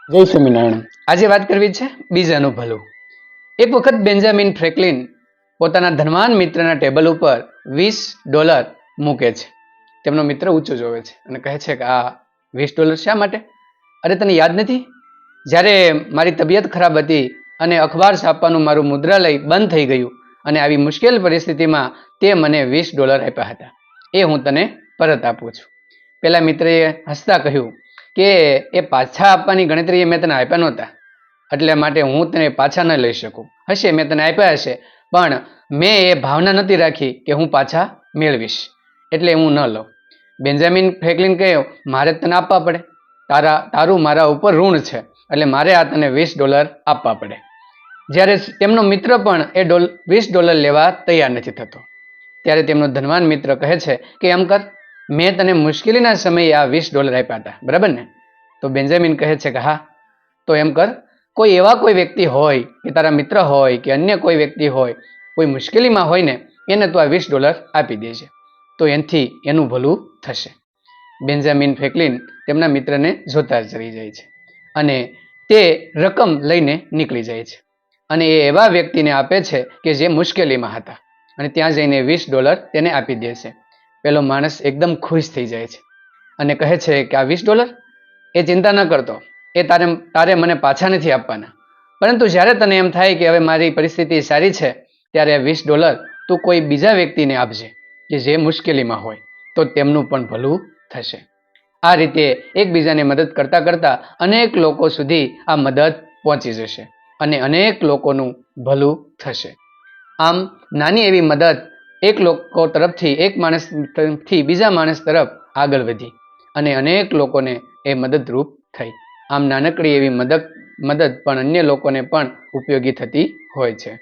જય સ્વામિનારાયણ. આજે વાત કરવી છે બીજાનું ભલું. એક વખત બેન્જામિન ફ્રેન્કલિન પોતાના ધનવાન મિત્રના ટેબલ ઉપર $20 મૂકે છે. તેમનો મિત્ર ઊંચો જોવે છે અને કહે છે કે આ $20 શા માટે? અરે તને યાદ નથી? જ્યારે મારી તબિયત ખરાબ હતી અને અખબાર છાપવાનું મારું મુદ્રાલય બંધ થઈ ગયું અને આવી મુશ્કેલ પરિસ્થિતિમાં તે મને $20 આપ્યા હતા. એ હું તને પરત આપું છું. પેલા મિત્રએ હસતા કહ્યું કે એ પાછા આપવાની ગણતરીએ મેં તને આપ્યા નહોતા, એટલે માટે હું તને પાછા ન લઈ શકું. હશે મેં તને આપ્યા હશે, પણ મેં એ ભાવના નથી રાખી કે હું પાછા મેળવીશ, એટલે હું ન લઉં. બેન્જામિન ફ્રેન્કલિન કહે મારે તને આપવા પડે, તારું મારા ઉપર ઋણ છે, એટલે મારે આ તને $20 આપવા પડે. જ્યારે તેમનો મિત્ર પણ એ $20 લેવા તૈયાર નથી થતો, ત્યારે તેમનો ધનવાન મિત્ર કહે છે કે એમ કર, મેં તને મુશ્કેલીના સમયે આ $20 આપ્યા હતા, બરાબર ને? તો બેન્જામિન કહે છે કે હા. તો એમ કર, કોઈ એવા કોઈ વ્યક્તિ હોય કે તારા મિત્ર હોય કે અન્ય કોઈ વ્યક્તિ હોય, કોઈ મુશ્કેલીમાં હોય ને, એને તું આ $20 આપી દેજે, તો એનાથી એનું ભલું થશે. બેન્જામિન ફ્રેન્કલિન તેમના મિત્રને જોતા જ રહી જાય છે અને તે રકમ લઈને નીકળી જાય છે અને એ એવા વ્યક્તિને આપે છે કે જે મુશ્કેલીમાં હતા અને ત્યાં જઈને $20 તેને આપી દે છે. પેલો માણસ એકદમ ખુશ થઈ જાય છે અને કહે છે કે આ $20 એ ચિંતા ન કરતો, એ તારે મને પાછા નથી આપવાના, પરંતુ જ્યારે તને એમ થાય કે હવે મારી પરિસ્થિતિ સારી છે, ત્યારે આ $20 તું કોઈ બીજા વ્યક્તિને આપજે કે જે મુશ્કેલીમાં હોય, તો તેમનું પણ ભલું થશે. આ રીતે એકબીજાને મદદ કરતા કરતા અનેક લોકો સુધી આ મદદ પહોંચી જશે અને અનેક લોકોનું ભલું થશે. આમ નાની એવી મદદ એક લોકો તરફથી, એક માણસથી બીજા માણસ તરફ આગળ વધી અને અનેક લોકોને એ મદદરૂપ થઈ. આમ નાનકડી એવી મદદ પણ અન્ય લોકોને પણ ઉપયોગી થતી હોય છે.